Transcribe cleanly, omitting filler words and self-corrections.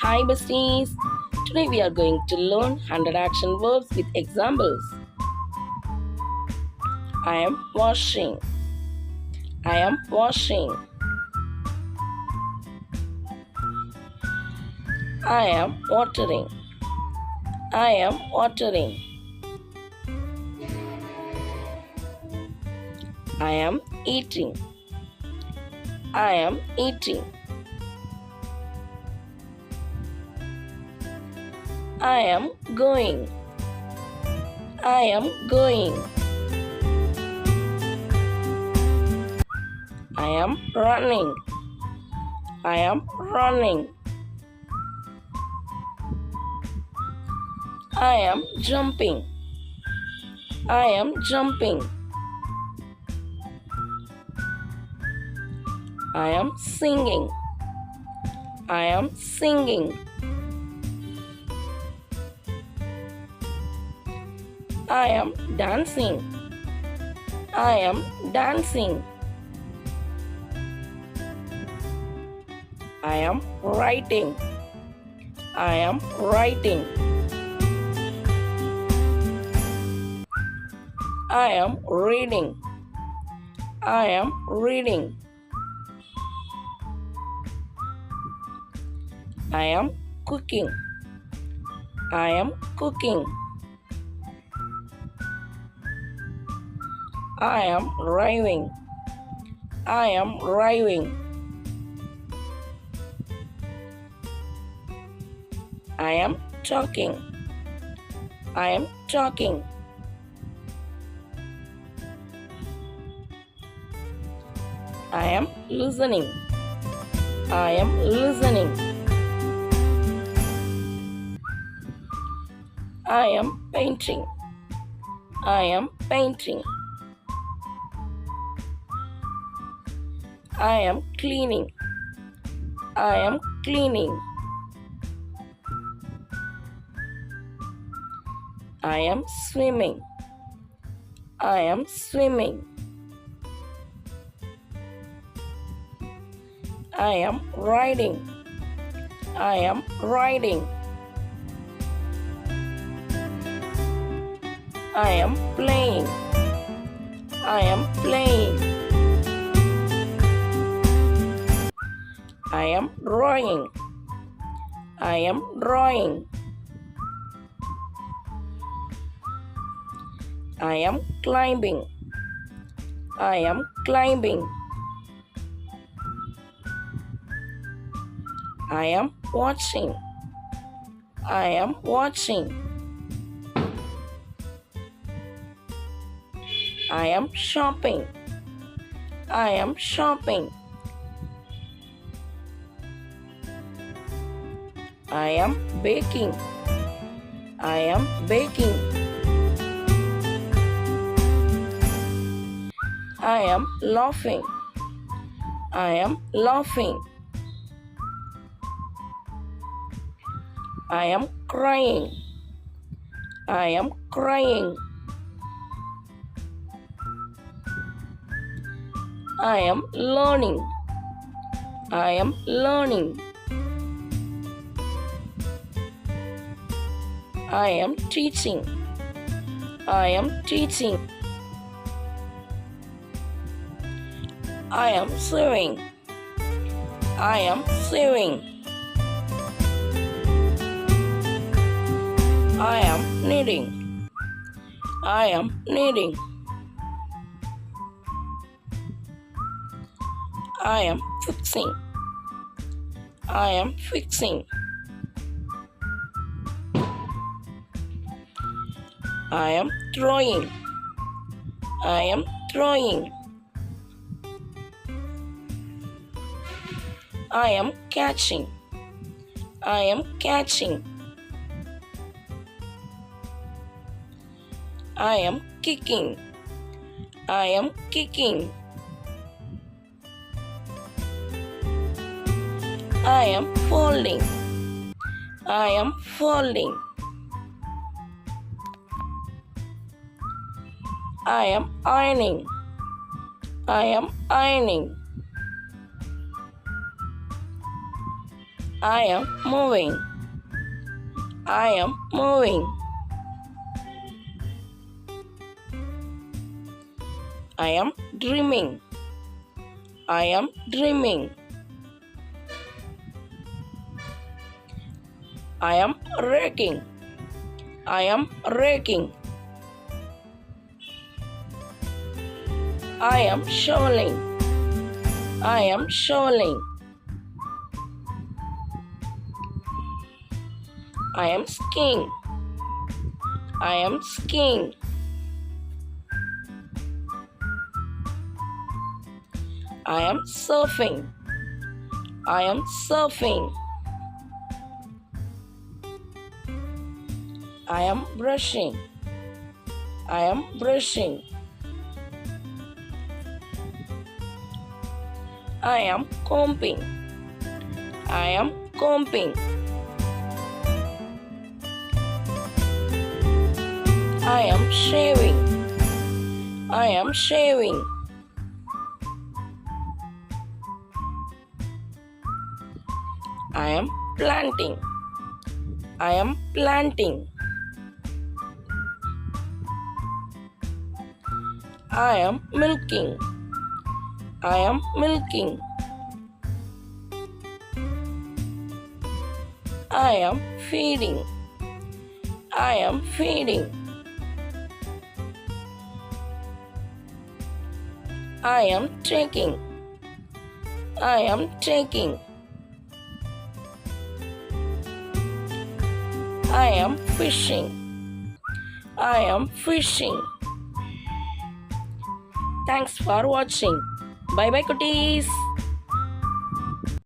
Hi besties! Today we are going to learn 100 action verbs with examples. I am washing. I am washing. I am watering. I am watering. I am eating. I am eating. I am going. I am going. I am running. I am running. I am jumping. I am jumping. I am singing. I am singing. I am dancing. I am dancing. I am writing. I am writing. I am reading. I am reading. I am cooking. I am cooking. I am driving. I am driving. I am talking. I am talking. I am listening. I am listening. I am painting. I am painting. I am cleaning. I am cleaning. I am swimming. I am swimming. I am riding. I am riding. I am playing. I am playing. I am drawing. I am drawing. I am climbing. I am climbing. I am watching. I am watching. I am shopping. I am shopping. I am baking. I am baking. I am laughing. I am laughing. I am crying. I am crying. I am learning. I am learning. I am teaching. I am teaching. I am sewing. I am sewing. I am knitting. I am knitting. I am fixing. I am fixing. I am throwing. I am throwing. I am catching. I am catching. I am kicking. I am kicking. I am folding. I am folding. I am ironing. I am ironing. I am moving. I am moving. I am dreaming. I am dreaming. I am raking. I am raking. I am shoveling. I am shoveling. I am skiing. I am skiing. I am surfing. I am surfing. I am brushing. I am brushing. I am combing. I am combing. I am shaving. I am shaving. I am planting. I am planting. I am milking. I am milking. I am feeding. I am feeding. I am taking. I am taking. I am fishing. I am fishing. Thanks for watching. Bye bye, cuties.